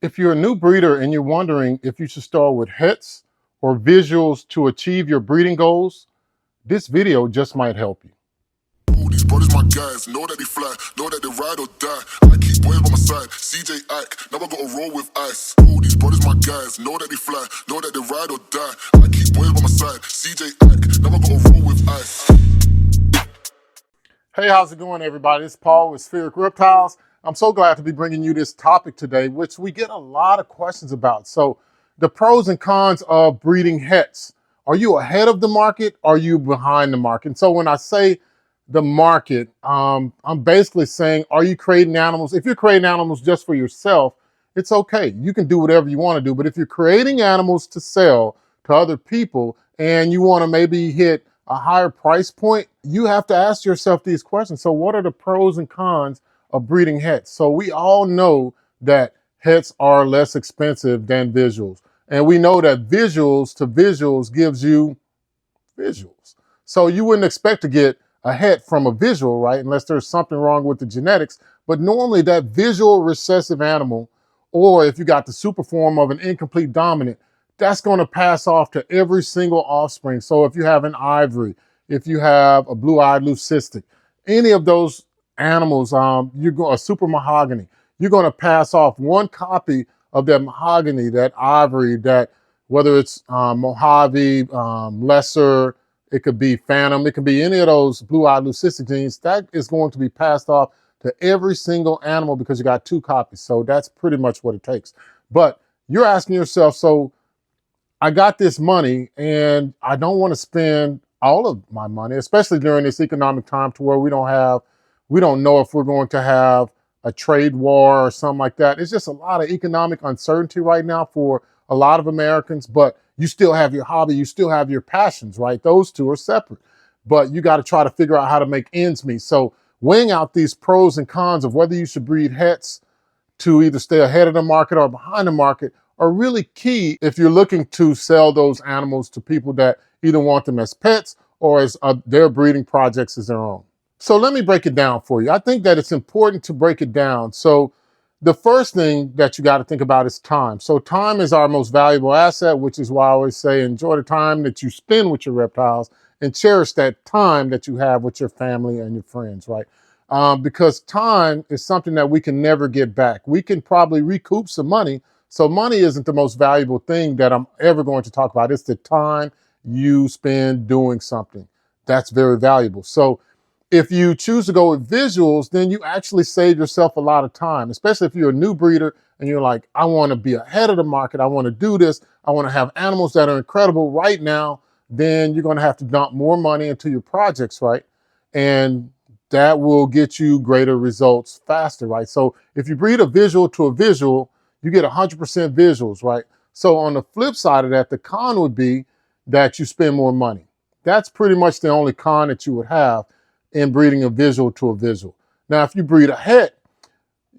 If you're a new breeder and you're wondering if you should start with hets or visuals to achieve your breeding goals, this video just might help you. These brothers my guys, know that they fly, know that they ride or die. I keep boys by my side, CJ Ike, now I gotta roll with ice. These brothers my guys, know that they fly, know that they ride or die. I keep boys by my side, CJ Ike, now I gotta roll with ice. Hey, how's it going, everybody? It's Paul with Spheric Reptiles. I'm so glad to be bringing you this topic today, which we get a lot of questions about. So the pros and cons of breeding hets. Are you ahead of the market? Or are you behind the market? And so when I say the market, I'm basically saying, are you creating animals? If you're creating animals just for yourself, it's okay. You can do whatever you want to do. But if you're creating animals to sell to other people and you want to maybe hit a higher price point, you have to ask yourself these questions. So what are the pros and cons of breeding hets? So we all know that hets are less expensive than visuals. And we know that visuals to visuals gives you visuals. So you wouldn't expect to get a het from a visual, right? Unless there's something wrong with the genetics. But normally that visual recessive animal, or if you got the super form of an incomplete dominant, that's going to pass off to every single offspring. So if you have an ivory, if you have a blue-eyed leucistic, any of those animals, you're going a super mahogany, you're going to pass off one copy of that mahogany, that ivory, that whether it's Mojave, lesser, it could be phantom, it could be any of those blue-eyed leucistic genes, that is going to be passed off to every single animal because you got two copies. So that's pretty much what it takes. But you're asking yourself, so I got this money and I don't want to spend all of my money, especially during this economic time to where we don't know if we're going to have a trade war or something like that. It's just a lot of economic uncertainty right now for a lot of Americans, but you still have your hobby, you still have your passions, right? Those two are separate, but you got to try to figure out how to make ends meet. So weighing out these pros and cons of whether you should breed hets to either stay ahead of the market or behind the market are really key if you're looking to sell those animals to people that either want them as pets or as their breeding projects as their own. So let me break it down for you. I think that it's important to break it down. So the first thing that you got to think about is time. So time is our most valuable asset, which is why I always say enjoy the time that you spend with your reptiles and cherish that time that you have with your family and your friends, right? Because time is something that we can never get back. We can probably recoup some money. So money isn't the most valuable thing that I'm ever going to talk about. It's the time you spend doing something. That's very valuable. So if you choose to go with visuals, then you actually save yourself a lot of time, especially if you're a new breeder and you're like, I want to be ahead of the market. I want to do this. I want to have animals that are incredible right now. Then you're going to have to dump more money into your projects, right? And that will get you greater results faster, right? So if you breed a visual to a visual, you get 100% visuals, right? So on the flip side of that, the con would be that you spend more money. That's pretty much the only con that you would have in breeding a visual to a visual. Now, if you breed a het,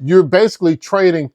you're basically trading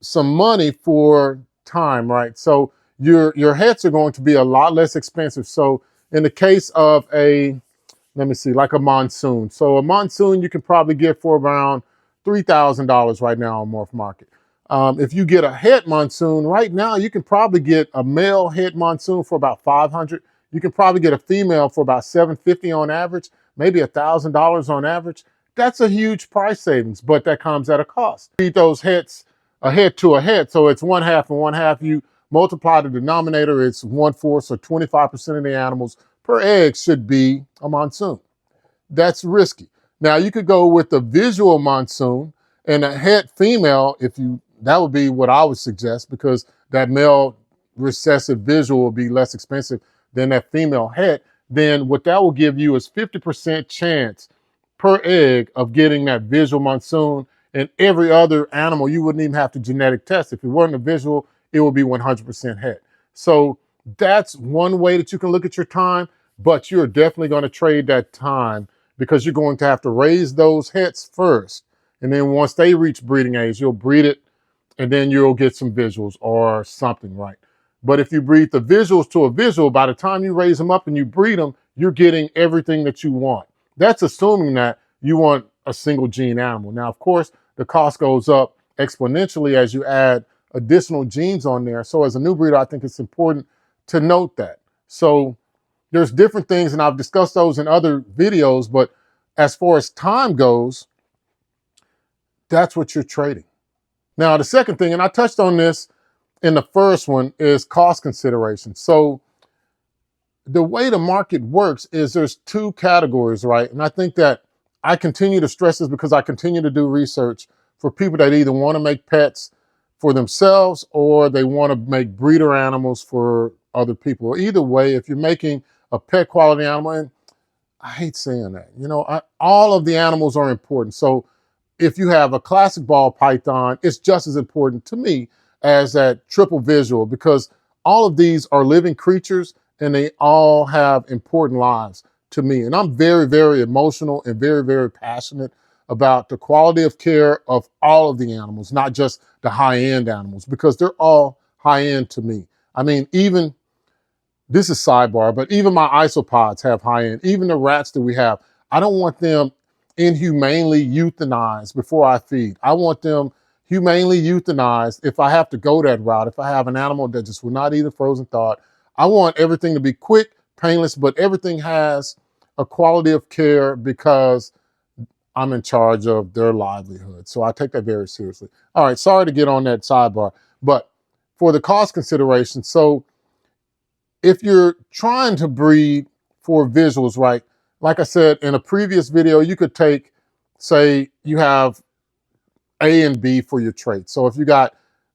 some money for time, right? So your hets are going to be a lot less expensive. So in the case of let me see, like a monsoon. So a monsoon you can probably get for around $3,000 right now on Morph Market. If you get a het monsoon, right now you can probably get a male het monsoon for about $500. You can probably get a female for about $750 on average, maybe $1,000 on average. That's a huge price savings, but that comes at a cost. Feed those hets a het to a het, so it's one half and one half. You multiply the denominator, it's 1/4, so 25% of the animals per egg should be a monsoon. That's risky. Now you could go with the visual monsoon and a het female, that would be what I would suggest, because that male recessive visual will be less expensive than that female het. Then what that will give you is 50% chance per egg of getting that visual monsoon, and every other animal you wouldn't even have to genetic test. If it weren't a visual, it would be 100% het. So that's one way that you can look at your time, but you're definitely going to trade that time because you're going to have to raise those hets first. And then once they reach breeding age, you'll breed it and then you'll get some visuals or something, right? But if you breed the visuals to a visual, by the time you raise them up and you breed them, you're getting everything that you want. That's assuming that you want a single gene animal. Now, of course, the cost goes up exponentially as you add additional genes on there. So as a new breeder, I think it's important to note that. So there's different things, and I've discussed those in other videos, but as far as time goes, that's what you're trading. Now, the second thing, and I touched on this in the first one, is cost consideration. So the way the market works is there's two categories, right? And I think that I continue to stress this because I continue to do research for people that either want to make pets for themselves or they want to make breeder animals for other people. Either way, if you're making a pet quality animal, and I hate saying that, all of the animals are important. So if you have a classic ball python, it's just as important to me as that triple visual, because all of these are living creatures and they all have important lives to me. And I'm very, very emotional and very, very passionate about the quality of care of all of the animals, not just the high-end animals, because they're all high-end to me. I mean, even, this is sidebar, but even my isopods have high-end. Even the rats that we have, I don't want them inhumanely euthanized before I feed. I want them humanely euthanized if I have to go that route. If I have an animal that just will not eat a frozen thawed, I want everything to be quick, painless, but everything has a quality of care because I'm in charge of their livelihood. So I take that very seriously. All right, sorry to get on that sidebar, but for the cost consideration, so if you're trying to breed for visuals, right, like I said in a previous video, you could take, say you have A and B for your traits. So if you got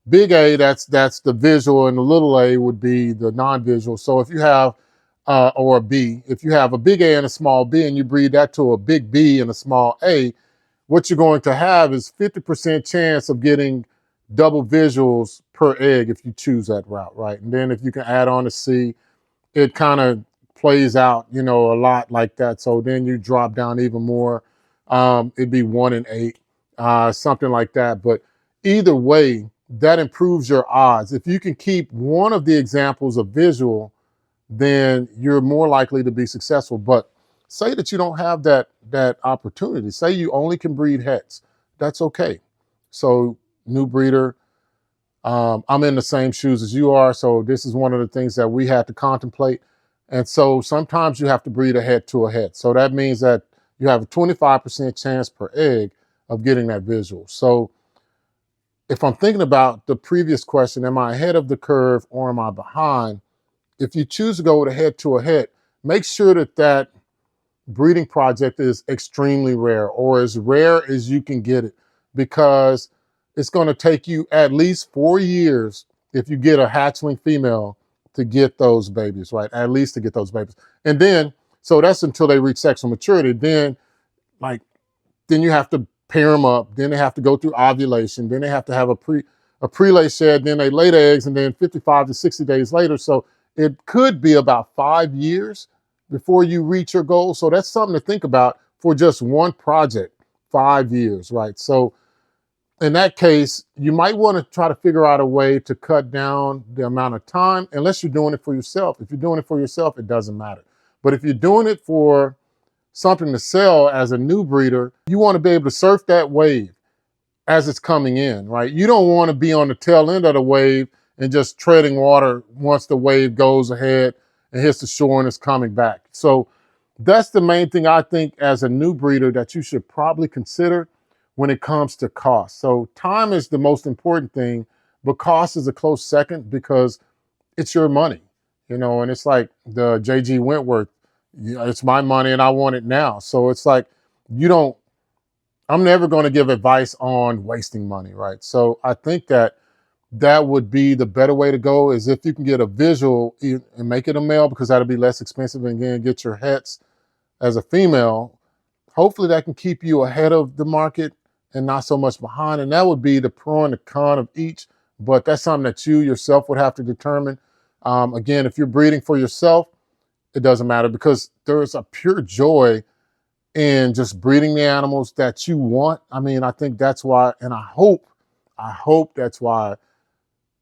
big A, that's the visual, and the little a would be the non-visual. So if you have, or a B, if you have a big A and a small B and you breed that to a big B and a small A, what you're going to have is 50% chance of getting double visuals per egg if you choose that route, right? And then if you can add on a C, it kind of plays out, a lot like that. So then you drop down even more. It'd be 1 in 8, something like that. But either way, that improves your odds. If you can keep one of the examples of visual, then you're more likely to be successful. But say that you don't have that opportunity. Say you only can breed hets. That's okay. So new breeder, I'm in the same shoes as you are. So this is one of the things that we had to contemplate. And so sometimes you have to breed a het to a het. So that means that you have a 25% chance per egg of getting that visual. So if I'm thinking about the previous question, am I ahead of the curve or am I behind? If you choose to go with a het to a het, make sure that that breeding project is extremely rare, or as rare as you can get it, because it's going to take you at least 4 years if you get a hatchling female to get those babies, right? At least to get those babies. And then, so that's until they reach sexual maturity. Then you have to pair them up. Then they have to go through ovulation. Then they have to have a prelay shed. Then they lay the eggs, and then 55 to 60 days later. So it could be about 5 years before you reach your goal. So that's something to think about for just one project, 5 years, right? So in that case, you might want to try to figure out a way to cut down the amount of time, unless you're doing it for yourself. If you're doing it for yourself, it doesn't matter. But if you're doing it for something to sell as a new breeder, you want to be able to surf that wave as it's coming in, right? You don't want to be on the tail end of the wave and just treading water once the wave goes ahead and hits the shore and it's coming back. So that's the main thing I think as a new breeder that you should probably consider when it comes to cost. So time is the most important thing, but cost is a close second because it's your money, and it's like the J.G. Wentworth, it's my money and I want it now. So it's like, I'm never going to give advice on wasting money, right? So I think that would be the better way to go, is if you can get a visual and make it a male, because that'll be less expensive, and again, get your hets as a female. Hopefully that can keep you ahead of the market and not so much behind. And that would be the pro and the con of each, but that's something that you yourself would have to determine. Again, if you're breeding for yourself, it doesn't matter, because there's a pure joy in just breeding the animals that you want. I mean, I think that's why, and I hope that's why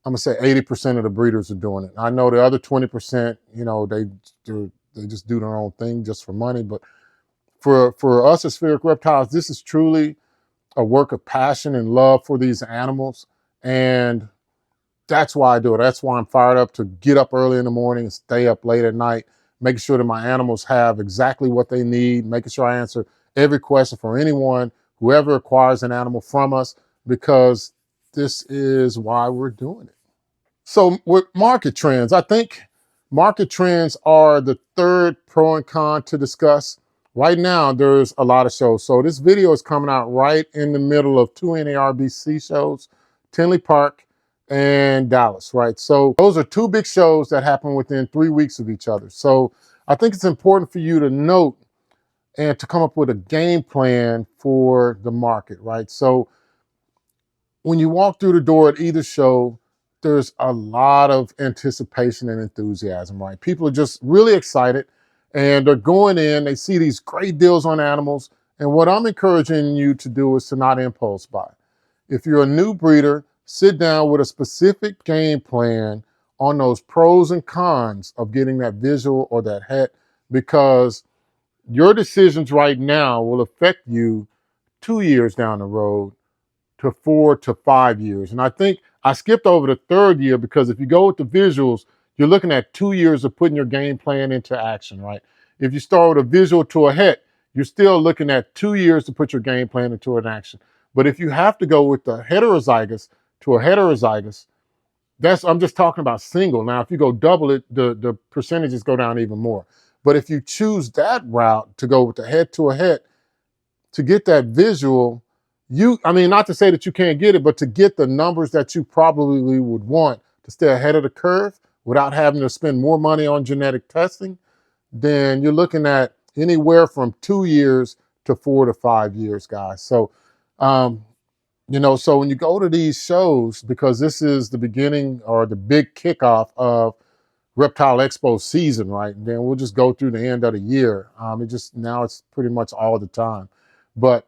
I'm gonna say 80% of the breeders are doing it. I know the other 20%, they just do their own thing just for money. But for us as spheric reptiles, this is truly a work of passion and love for these animals. And that's why I do it. That's why I'm fired up to get up early in the morning and stay up late at night, making sure that my animals have exactly what they need, making sure I answer every question for anyone, whoever acquires an animal from us, because this is why we're doing it. So with market trends, I think market trends are the third pro and con to discuss. Right now, there's a lot of shows. So this video is coming out right in the middle of two NARBC shows, Tinley Park and Dallas, right? So those are two big shows that happen within 3 weeks of each other. So I think it's important for you to note and to come up with a game plan for the market, right? So when you walk through the door at either show, there's a lot of anticipation and enthusiasm, right? People are just really excited and they're going in, they see these great deals on animals. And what I'm encouraging you to do is to not impulse buy. If you're a new breeder, sit down with a specific game plan on those pros and cons of getting that visual or that het, because your decisions right now will affect you 2 years down the road to 4 to 5 years. And I think I skipped over the third year because if you go with the visuals, you're looking at 2 years of putting your game plan into action, right? If you start with a visual to a het, you're still looking at 2 years to put your game plan into an action. But if you have to go with the heterozygous to a heterozygous, I'm just talking about single. Now, if you go double it, the percentages go down even more. But if you choose that route to go with the het to a het, to get that visual, not to say that you can't get it, but to get the numbers that you probably would want to stay ahead of the curve without having to spend more money on genetic testing, then you're looking at anywhere from 2 years to 4 to 5 years, guys. So, so when you go to these shows, because this is the beginning or the big kickoff of Reptile Expo season, right? And then we'll just go through the end of the year. Now it's pretty much all the time. But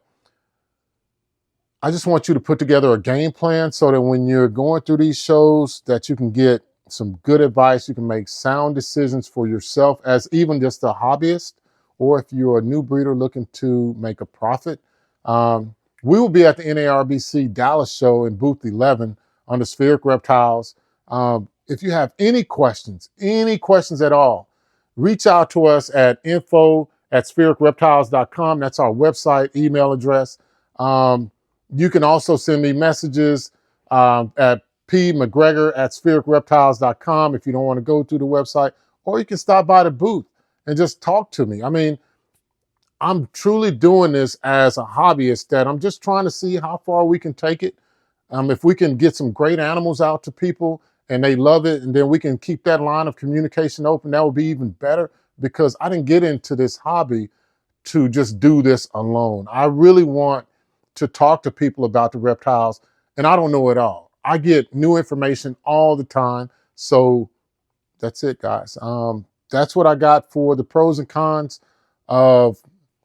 I just want you to put together a game plan so that when you're going through these shows that you can get some good advice, you can make sound decisions for yourself as even just a hobbyist, or if you're a new breeder looking to make a profit. We will be at the NARBC Dallas show in booth 11 under Spheric Reptiles. If you have any questions at all, reach out to us at info@sphericreptiles.com. That's our website, email address. You can also send me messages at pmcgregor@sphericreptiles.com if you don't want to go through the website, or you can stop by the booth and just talk to me. I mean, I'm truly doing this as a hobbyist that I'm just trying to see how far we can take it. If we can get some great animals out to people and they love it, and then we can keep that line of communication open, that would be even better, because I didn't get into this hobby to just do this alone. I really want to talk to people about the reptiles, and I don't know it all. I get new information all the time. So that's it, guys. That's what I got for the pros and cons of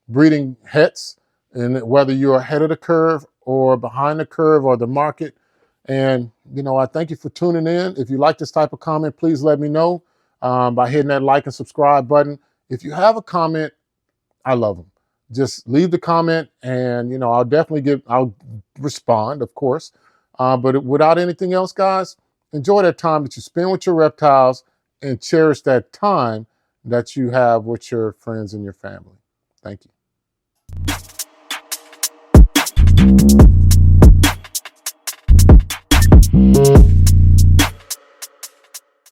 breeding hets, and whether you're ahead of the curve or behind the curve or the market. And, I thank you for tuning in. If you like this type of comment, please let me know by hitting that like and subscribe button. If you have a comment, I love them. Just leave the comment and, I'll respond, of course. But without anything else, guys, enjoy that time that you spend with your reptiles and cherish that time that you have with your friends and your family. Thank you.